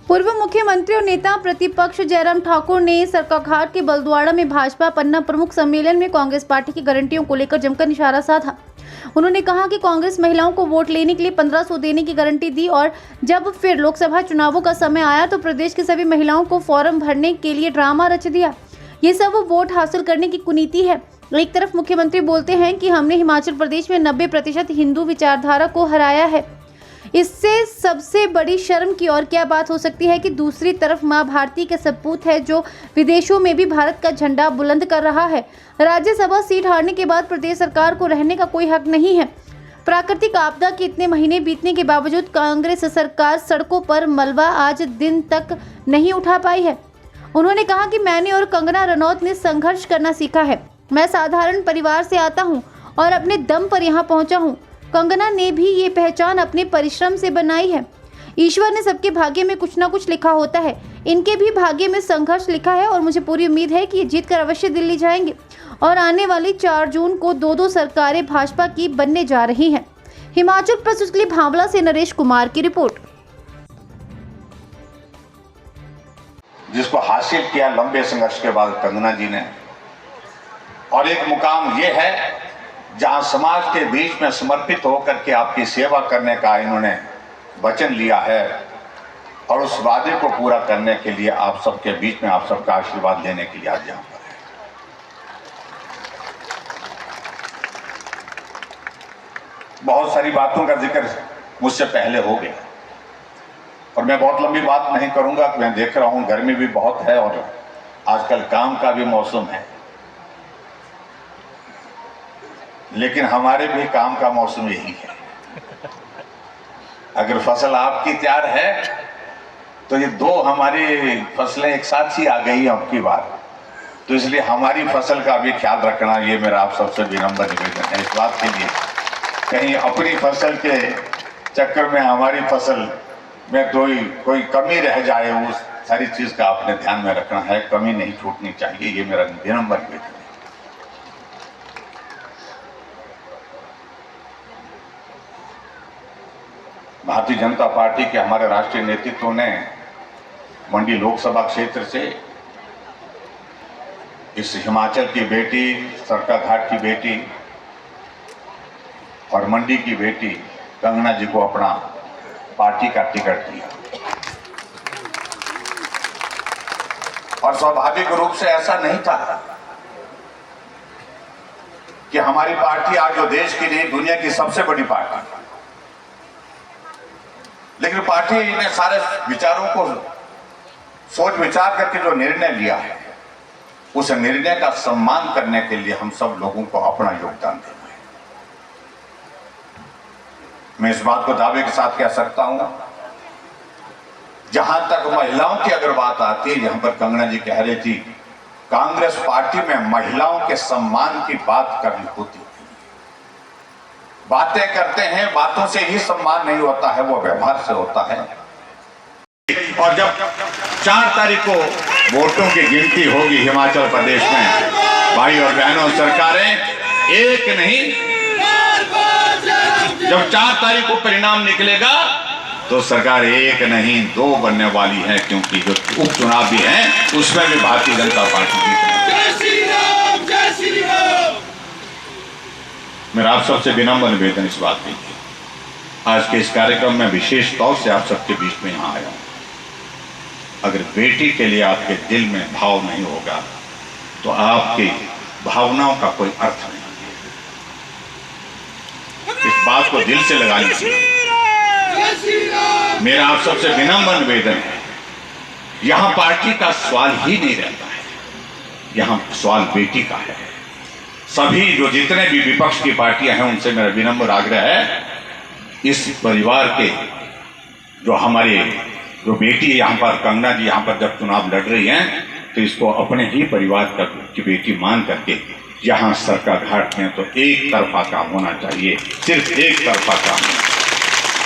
पूर्व मुख्यमंत्री और नेता प्रतिपक्ष जयराम ठाकुर ने सरकाघाट के बलद्वाड़ा में भाजपा पन्ना प्रमुख सम्मेलन में कांग्रेस पार्टी की गारंटियों को लेकर जमकर निशाना साधा। उन्होंने कहा कि कांग्रेस महिलाओं को वोट लेने के लिए 1500 देने की गारंटी दी और जब फिर लोकसभा चुनावों का समय आया तो प्रदेश की सभी महिलाओं को फॉर्म भरने के लिए ड्रामा रच दिया। ये सब वोट हासिल करने की कुनीति है। एक तरफ मुख्यमंत्री बोलते हैं कि हमने हिमाचल प्रदेश में 90% हिंदू विचारधारा को हराया है, इससे सबसे बड़ी शर्म की और क्या बात हो सकती है कि दूसरी तरफ मां भारती के सपूत है जो विदेशों में भी भारत का झंडा बुलंद कर रहा है। राज्यसभा सीट हारने के बाद प्रदेश सरकार को रहने का कोई हक नहीं है। प्राकृतिक आपदा के इतने महीने बीतने के बावजूद कांग्रेस सरकार सड़कों पर मलबा आज दिन तक नहीं उठा पाई है। उन्होंने कहा कि मैंने और कंगना रनौत ने संघर्ष करना सीखा है। मैं साधारण परिवार से आता हूं और अपने दम पर यहां पहुंचा हूं। कंगना ने भी ये पहचान अपने परिश्रम से बनाई है। ईश्वर ने सबके भाग्य में कुछ ना कुछ लिखा होता है। इनके भी भाग्य में संघर्ष लिखा है और मुझे पूरी उम्मीद है कि ये जीतकर अवश्य दिल्ली जाएंगे और आने वाली 4 जून को 2-2 सरकारें भाजपा की बनने जा रही हैं। हिमाचल प्रस्तुत के लिए भावला से नरेश कुमार की रिपोर्ट। जिसको हासिल किया लंबे संघर्ष के बाद कंगना जी ने, और एक मुकाम ये है जहां समाज के बीच में समर्पित होकर के आपकी सेवा करने का इन्होंने वचन लिया है और उस वादे को पूरा करने के लिए आप सबके बीच में आप सबका आशीर्वाद लेने के लिए आज यहाँ पर है। बहुत सारी बातों का जिक्र मुझसे पहले हो गया और मैं बहुत लंबी बात नहीं करूंगा। मैं देख रहा हूं गर्मी भी बहुत है और आजकल काम का भी मौसम है, लेकिन हमारे भी काम का मौसम यही है। अगर फसल आपकी तैयार है तो ये 2 हमारी फसलें एक साथ ही आ गई अब की बार, तो इसलिए हमारी फसल का भी ख्याल रखना ये मेरा आप सबसे विनम्र निवेदन है। इस बात के लिए कहीं अपनी फसल के चक्कर में हमारी फसल में कोई कमी रह जाए, उस सारी चीज का आपने ध्यान में रखना है। कमी नहीं छूटनी चाहिए, ये मेरा विनम्र निवेदन है। भारतीय जनता पार्टी के हमारे राष्ट्रीय नेतृत्व ने मंडी लोकसभा क्षेत्र से इस हिमाचल की बेटी, सरकाघाट की बेटी और मंडी की बेटी कंगना जी को अपना पार्टी का टिकट दिया और स्वाभाविक रूप से ऐसा नहीं था कि हमारी पार्टी आज जो देश की नहीं दुनिया की सबसे बड़ी पार्टी, लेकिन पार्टी ने सारे विचारों को सोच विचार करके जो निर्णय लिया है उस निर्णय का सम्मान करने के लिए हम सब लोगों को अपना योगदान देना है। मैं इस बात को दावे के साथ कह सकता हूं, जहां तक महिलाओं की अगर बात आती है, यहां पर कंगना जी कह रही थी कांग्रेस पार्टी में महिलाओं के सम्मान की बात करनी होती है। बातें करते हैं, बातों से ही सम्मान नहीं होता है, वो व्यवहार से होता है। और जब 4 तारीख को वोटों की गिनती होगी हिमाचल प्रदेश में, भाई और बहनों, सरकारें एक नहीं, जब 4 तारीख को परिणाम निकलेगा तो सरकार 1 नहीं 2 बनने वाली है, क्योंकि जो उपचुनाव भी है उसमें भी भारतीय जनता पार्टी जीत रही है। मेरा आप सबसे विनम्र निवेदन इस बात के लिए आज के इस कार्यक्रम में विशेष तौर से आप सबके बीच में यहां आया हूं। अगर बेटी के लिए आपके दिल में भाव नहीं होगा तो आपकी भावनाओं का कोई अर्थ नहीं है। इस बात को दिल से लगा लीजिए। मेरा आप सबसे विनम्र निवेदन है, यहां पार्टी का सवाल ही नहीं रहता है, यहां सवाल बेटी का है। सभी जो जितने भी विपक्ष की पार्टियां हैं उनसे मेरा विनम्र आग्रह है, इस परिवार के जो बेटी यहाँ पर कंगना जी यहाँ पर जब चुनाव लड़ रही हैं तो इसको अपने ही परिवार की बेटी मान करके यहाँ सरकाघाट में तो एक तरफा काम होना चाहिए, सिर्फ एक तरफा काम होना चाहिए।